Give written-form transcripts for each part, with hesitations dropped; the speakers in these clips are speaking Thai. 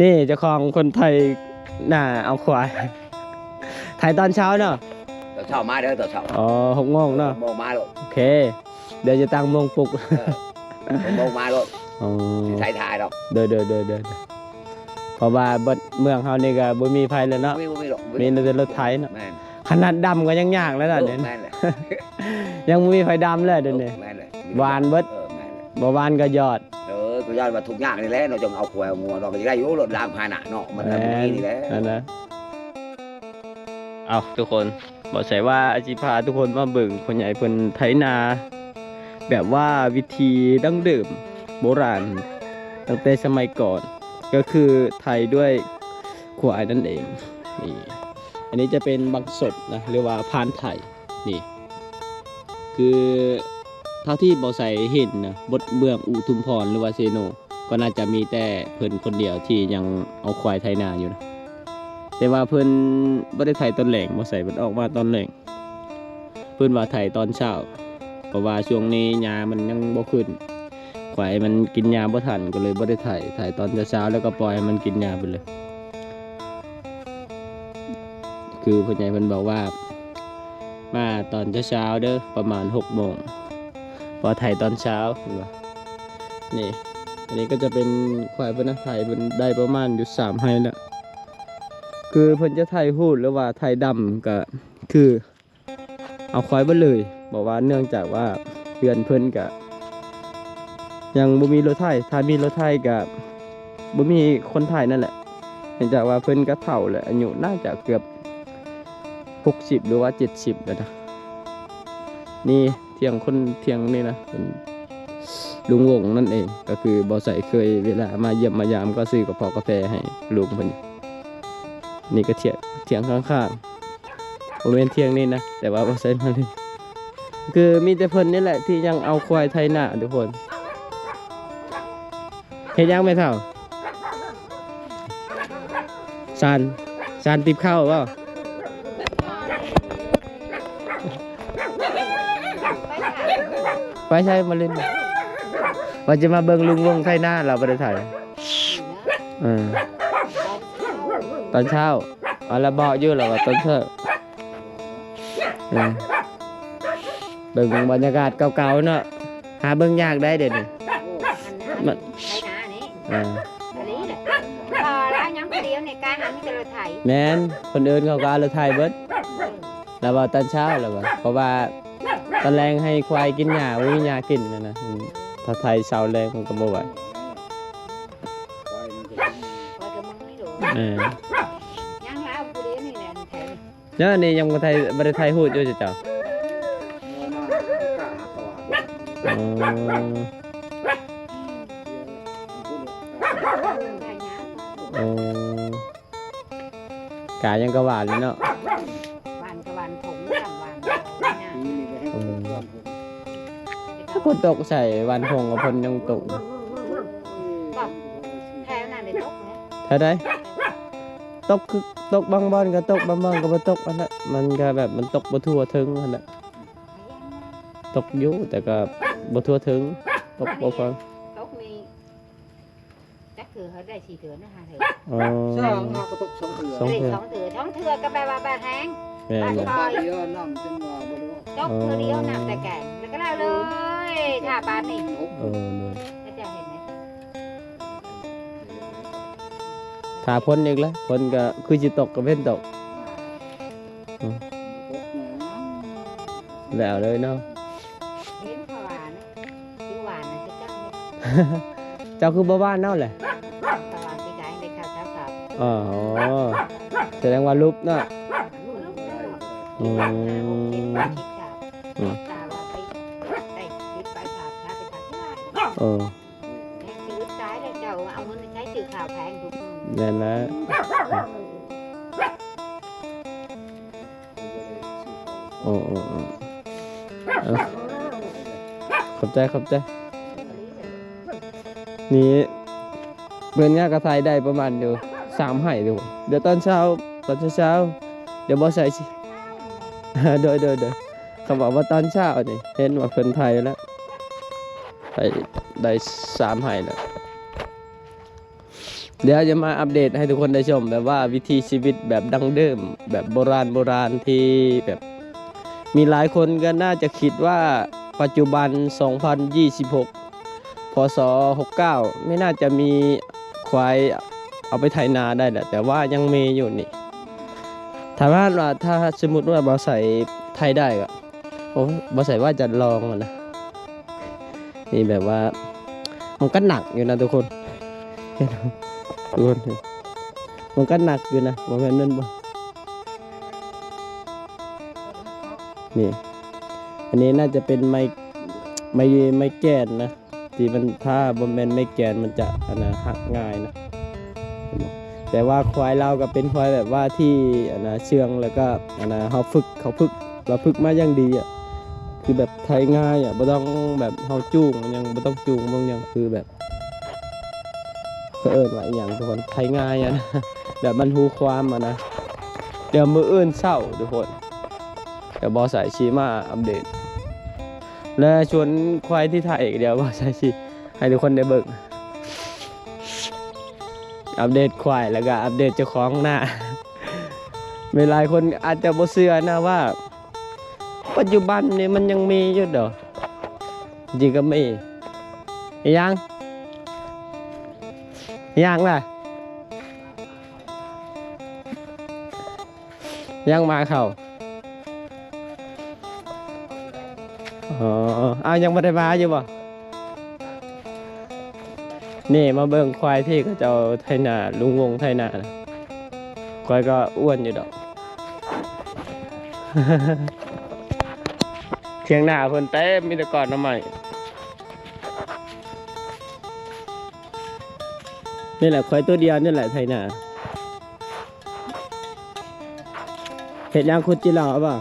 นี่เจ้าของคนไทยน่าเอาควายไทยตอนเช้าเนาะตอนเช้ามาเด้อตอนเช้าอ๋อ6 โมงเนาะโมงมาโลดโอเคเดี๋ยวจะตั้งโมงปลุกโมงมาโลดอ๋อใส่ถ่ายดอกเด้อเพราะว่าเมืองเฮานี่ก็บ่มีไผเลยเนาะมีแต่รถไถเนาะขนาดดำก็ยังยากแล้วน่ะเดี๋ยวยังบ่มีไผดำเลยเดี๋ยวนี้หวานเบิดบ่หวานก็ยอดก็ยอดว่าทุกอย่างนี่แหละเราจงเอาควายงัวเราก็จะได้อยู่รถรางพาหนะเนาะมันแบบนี้นี่แหละนั่นนะเอาทุกคนบอกใส่ว่าอาชีพาทุกคนมาเบิ่งคนใหญ่เพิ่นไถนาแบบว่าวิธีดั้งเดิมโบราณตั้งแต่สมัยก่อนก็คือไถด้วยควายนั่นเองนี่อันนี้จะเป็นบางสดนะเรียกว่าพานไถนี่คือเท่าที่บอใส่เห็นนะบทเบื้องอุทุมพรหรือว่าเซโนก็น่าจะมีแต่เพิ่นคนเดียวที่ยังเอาควายไถนาอยู่นะแต่ว่าเพิ่นบ่ได้ไถตอนแหลงบ่ใส่เพิ่นออกมาตอนแหลงเพิ่นว่าไถตอนเช้าเพราะว่าช่วงนี้หญ้ามันยังบ่ขึ้นควายมันกินหญ้าบ่ทันก็เลยบ่ได้ไถตอนเช้าแล้วก็ปล่อยให้มันกินหญ้าไปเลยคือพ่อใหญ่เพิ่นบอกว่ามาตอนเช้าเด้อประมาณ6 โมงพอไถตอนเช้าเห็นป่ะนี่อันนี้ก็จะเป็นควายเพิ่นนะไถเพิ่นได้ประมาณอยู่3 ไร่แล้วคือเพิ่นจะไถหูดหรือว่าไถดำก็คือเอาควายไปเลยบอกว่าเนื่องจากว่าเพื่อนเพิ่นก็ยังบ่มีรถไถถ้ามีรถไถก็บ่มีคนไถนั่นแหละเนื่องจากว่าเพิ่นก็เฒ่าแล้วอายุน่าจะเกือบ60หรือว่า70แล้วนะนี่เที่ยงนี่นะเป็นลุงวงนั่นเองก็คือบอใส่เคยเวลามาเยี่ยมมายามก็ซื้อกระเพาะกาแฟให้ลุงเพิ่นนี่ก็เที่ยงข้างๆผมเป็นเที่ยงนี่นะแต่ว่าบอใส่มาเลยคือมีแต่เพิ่นนี่แหละที่ยังเอาควายไทยหน้าทุกคนเห็นยังไม่เท่าซานติบข้าวเปล่าไปใช่มาเล่นว่าจะมาเบิ่งลุงวงไทยหน้าเราไปได้ถ่ายตอนเช้าเอาละบอกอยู่แล้วว่าตอนเช้าเบิ่งบรรยากาศเก่าๆเนาะหาเบิ่งยากได้เด็ดนี่มันไทยนานี่พอแล้วยังคนเดียวในการหันที่เราไทยแม่นคนอื่นเขาก็เอาเราไทยเบิดแล้วว่าตอนเช้าแล้วว่าเพราะว่าตอนแรงให้ควายกินหญ้าไม่มีหญ้ากินนะถ้าไทยเสาแรงมันก็บ่ไหวยังแล้วคนเดียวนี่แหละไทยเนี่ยนี่ยังบ่ได้ไทยพูดอยู่เจ้ากายังกระหวานเลยเนาะหวานผงหวานถ้าคนตกใส่วันพงกับคนยังตกแถวนั้นเลยตกเท่าไรตกคือตกบางบอนก็ตกบางบอนก็บ่ตกอันนั้นมันก็แบบมันตกบ่ทั่วถึงอันนั้นตกอยู่แต่ก็บ่ทั่วถึงตกบ่ฟังตกมีจักคือเขาได้4 เถื่อนะ5 เถื่อใช่มาก็ตก2 เถื่อ2 เถื่อก็แปลว่าบาดแห้งบาดคอยเดียวน้ำจังว่าบ่รู้ตกเถื่อเดียวน้ำแต่แก่แล้วก็แล้วเลยถ้าบาดนี่จะเห็นไหมถ้าพ้นอีกแล้วพ้นก็คือจิตกกับเว้นตกแล้วเลยเนาะเห็นหวานที่หวานนะเจ้าคือบ้านเนาะแหละอ๋อแสดงว่าลุบเนาะนั่นนะโอ้ขอบใจนี่เพื่อนเนี่ยกระไทยได้ประมาณอยู่3 ไห่ดูเดี๋ยวตอนเช้าเดี๋ยวบอใส่สิโดยเขาบอกว่าตอนเช้านี่เห็นว่าเพื่อนไทยแล้วได้3 ไห่แล้ว เดี๋ยวจะมาอัปเดตให้ทุกคนได้ชมแบบว่าวิถีชีวิตแบบดั้งเดิมแบบโบราณที่แบบมีหลายคนก็น่าจะคิดว่าปัจจุบัน 2026 พศ 69 ไม่น่าจะมีควายเอาไปไถนาได้แหละแต่ว่ายังมีอยู่นี่ถามว่าถ้าสมมติว่าบอใส่ไทยได้ก็โอ้บอใส่ว่าจะลองอะนะนี่แบบว่ามันก็หนักอยู่นะทุกคนทุกคนมันก็หนักอยู่นะบอแม่นนั่นบ่นี่อันนี้น่าจะเป็นไม้แกนนะที่มันถ้าบอแม่นไม้แกนมันจะหักง่ายนะแต่ว่าควายเราก็เป็นควายแบบว่าที่เชื่องแล้วก็เขาฝึกเราฝึกมาอย่างดีอ่ะคือแบบไทยง่ายอ่ะไม่ต้องแบบเขาจูงมันยังไม่ต้องจูงบางอย่างคือแบบว่าอย่างทุกคนไทยง่ายอ่ะนะแบบมันหูความอ่ะนะเดี๋ยวมืออื่นเศร้าทุกคนเดี๋ยวบอสายชีมาอัปเดตและชวนควายที่ไทยเดี๋ยวบอสายชีให้ทุกคนได้เบิ่งอัปเดตควายแล้วก็อัปเดตเจ้าของหน้ามีหลายคนอาจจะบ่เชื่อนะว่าปัจจุบันนี้มันยังมีอยู่ดอกจริงก็มียังล่ะยังมาเข้าเอายังไม่ได้มาอยู่บ่นี่มาเบิ่งควายที่เขาเจ้าไถนาลุงวงไถนานะควายก็อ้วนอยู่ดอก เทียงหน้าเพิ่นเต็มมีแต่ก่อนน้ำใหม่นี่แหละควายตัวเดียวนี่แหละไถนาเห็ดยางคุดจิหล่อป่ะ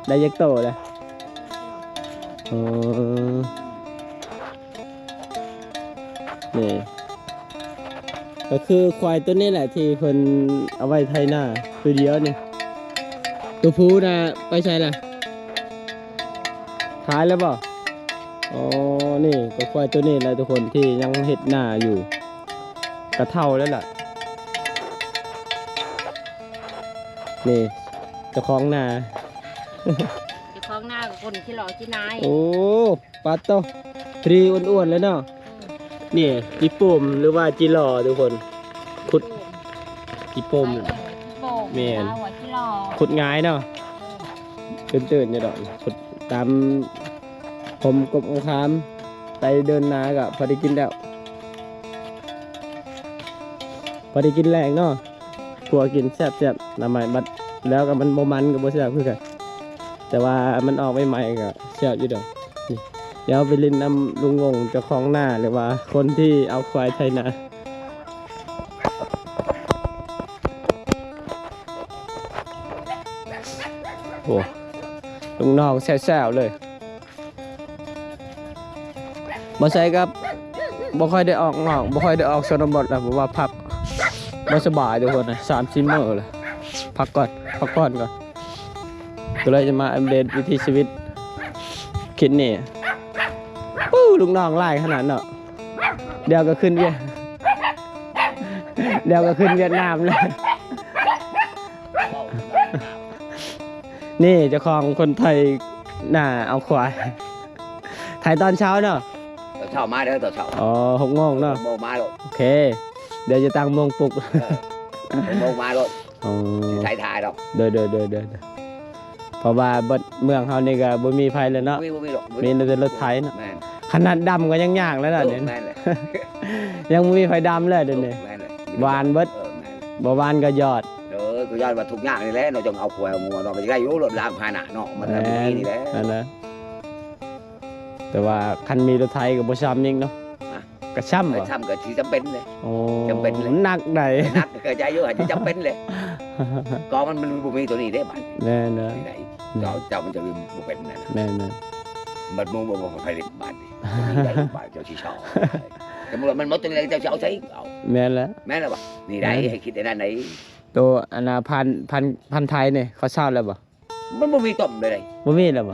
ได้ยักโตเลยนี่ก็คือควายตัวนี้แหละที่เพิ่นเอาไว้ไถนาตัวเดียวนี่ตัวผู้นะไปใช่ล่ะขายแล้วบ่อ๋อนี่ก็ควายตัวนี้แหละทุกคนที่ยังเห็ดหน้าอยู่กระเท่าแล้วล่ะนี่เจ้าของนาเจ้าของนากับคนที่หล่อที่นายโอ้ปัดโตทรีอ้วนๆเลยเนาะนี่จิปุ่มหรือว่าจิหล่อทุกคนขุดจิปุ่มเมียนขุดง่ายเนาะตื่นๆเนี่ยดอกขุดตามผมกบองคามไปเดินนากับพอได้กินแล้วพอได้กินแรงเนาะกลัวกินแซ่บๆน้ำใหม่บัดแล้วก็มันโมมันกับโมแซ่บคือกันแต่ว่ามันออกใหม่ๆก็แซ่บอยู่ดอกเดี๋ยวไปลินน้ำลุงงงเจ้าของหน้าหรือว่าคนที่เอาควายไทยนาโอ้ลุงน้องแซ่บๆเลยบ่ใช่ครับบ่ค่อยได้ออกนอกบ่ค่อยได้ออกชนบทแล้วเพราะว่าพักบ่สบายทุกคนนะ3-4 มื้อเลยพักก่อนก็เลยจะมาอัปเดตวิถีชีวิตคิดนี่ลุงน้องไล่ขนาดเนาะเดี๋ยวก็ขึ้นเวียดนามเลยนี่เจ้าของคนไทยน่าเอาควายถ่ายตอนเช้าเนาะเช้ามาเด้อตอนเช้าอ๋อ6 โมงเนาะ6 โมงมาโลดโอเคเดี๋ยวจะตั้งโมงปลุก6 โมงมาโลดใส่ถ่ายดอกเด้อเพราะว่าเมืองเฮานี่ก็บ่มีไผเลยเนาะมีแต่รถไถเนาะขนาดดำก็ยังยากแล้วน่ะเนี่ยยังมีไฟดำเลยเดี๋ยวนี้หวานเบิดบ่หวานก็ยอดก็ยอดว่าทุกอย่างนี่แหละเราจงเอาควายเอางัวเราก็จะได้อยู่รถล้างพาหนะเนาะมันแบบนี้นี่แหละนั่นนะแต่ว่าคันมีรถไถก็บ่ช้ำยิ่งเนาะก็ช้ำบ่ช้ำก็สิจำเป็นเลยจำเป็นเลยหนักได้หนักก็ใจอยู่อาจจะจำเป็นเลยก็มันบ่มีตัวนี้ได้บัดแน่ๆเจ้ามันจะบ่เป็นนั่นแน่ๆมันบ่ไปเล็กบาดนี่ได้บาดเจ้าสิชอบแต่มันหมดตัวนี้เจ้าสิเอาใช้เอาแม่นแล้วบ่นี่ได้ให้คิดได้นั่นไหนตัวอนาพันไทยเนี่ยเขาเช่าแล้วบ่มันบ่มีต้มเลยบ่มีแล้วบ่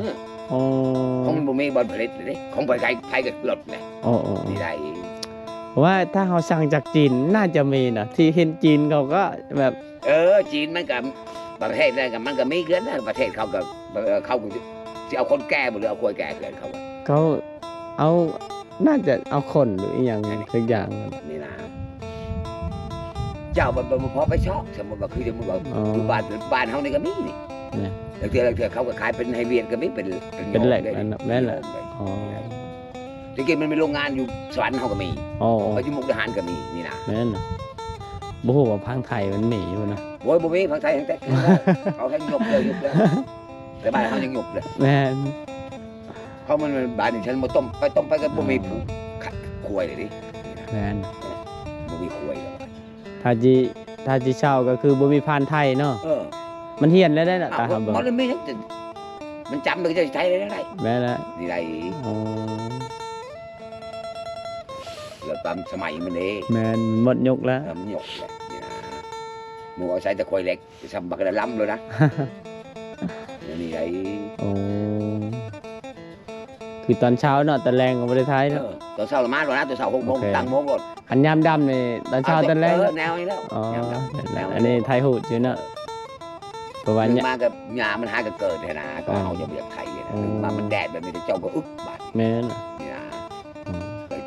ของมันบ่มีบอลผลิตเลยของไปไกลก็หลดเลยอ๋อนี่ได้ ว่าถ้าเขาสั่งจากจีนน่าจะมีนะที่เห็นจีนเขาก็แบบ จีนมันกับประเทศนั่นกับมันก็มีเกินนะประเทศเขากับเขาจะเอาคนแก่หรือเอาคนแก่เกินเขา เขาเอาน่าจะเอาคนหรืออหย่างสักอย่าง นี่นะเจ้ามันพอไปชอบสมมติว่าคือสมมติว่าอยู่บ้านเขานี่ก็มีนี่แล้วเถื่อเขาก็ขายเป็นไฮเวียนก็มีเป็น เป็นเหล็กอันนั้นแม่นแหละอ๋อ จริงๆมันมีโรงงานอยู่สวรรค์เขาก็มี อ๋อ เขาอยู่มุกดาหารก็มีนี่นะ แม่นนะบ่ฮู้ว่าพังไทยมันมีอยู่นะ โว้ยบ่มีฝั่งไทยทั้งแต่เขาทั้งยกเลยแต่บ้านเขายังยกเลย แม่น เขามันบ้านนี่ฉันมาต้มไปก็บ่มีผู้ควยเลยดิ แม่น บ่มีควยเลย ถ้าจิเช่าก็คือบ่มีพันธุ์ไทยเนาะมันเฮียนแล้วได้น่ะตาครับ มันไม่มันจำมันจะใช้ได้ แม่นละ นี่ไร อ๋อ เราตามสมัยมันเอง แม่นหมดยกแล้ว มันหยกเลยนี่นะมึงเอาใส่ตะควยเล็กทำบักกระล้ำเลยนะนี่ไร โอ้คือตอนเช้าเนาะตอนแรงก็บ่ได้ท้ายเนาะ ตัวเช้าละมาแล้วนะตัวเช้า6 โมงตั้งโมงก่อน อันยามดำนี่ตอนเช้าตอนแรง แนวนี้แล้ว อ๋อ แนว อันนี้ไทยหูดอยู่เนาะเพราะว่าเนี่ย มากับหญ้ามันหากันเกิดนะก็เอาจะเบียดไทยนะมามันแดดแบบนี้เจ้าก็อึบบาด แม่น นี่นะ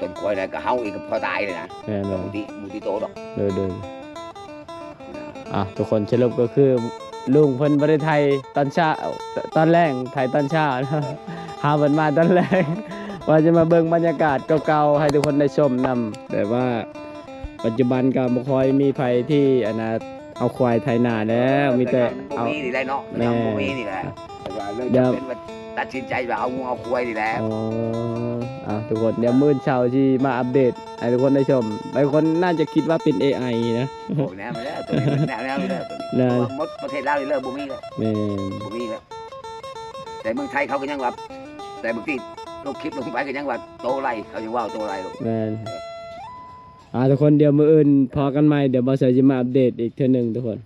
ต้นกล้วยนะก็เฮาอีกพอตายเลยนะ แม่น มูติโตดอก โดยทุกคนสรุปก็คือลุงเพิ่นบ่ได้ไทยตอนเช้าตอนแรงไทยตอนเช้านะหาเพิ่นมาตอนแรงว่าจะมาเบิ่งบรรยากาศเก่าๆให้ทุกคนได้ชมนำแต่ว่าปัจจุบันก็บ่ค่อยมีไผที่เอาควายไทยนาแล้วมีแต่เอา มีนี่แหละเนาะมีนี่แหละตัดสินใจว่าเอาควายนี่แหละ อ๋อทุกคนเดี๋ยวมื้อเช้าที่มาอัปเดตให้ทุกคนได้ชมบางคนน่าจะคิดว่าเป็น AI นะ โอ้แนวมาแล้วตัวนี้แนวเลยตัวนี้มดประเทศลาวนี่เลิกบ่มีแล้ว แม่น บ่มีแล้วแต่เมืองไทยเขาก็ยังว่าแต่บางทีลงคลิปลงไปก็ยังว่าโตไรเขายังว่าโตไรลูก แม่นทุกคนเดี๋ยวมื้ออื่นพอกันใหม่เดี๋ยวบ่าวเสือจะมาอัปเดตอีกเทื่อหนึงทุกคน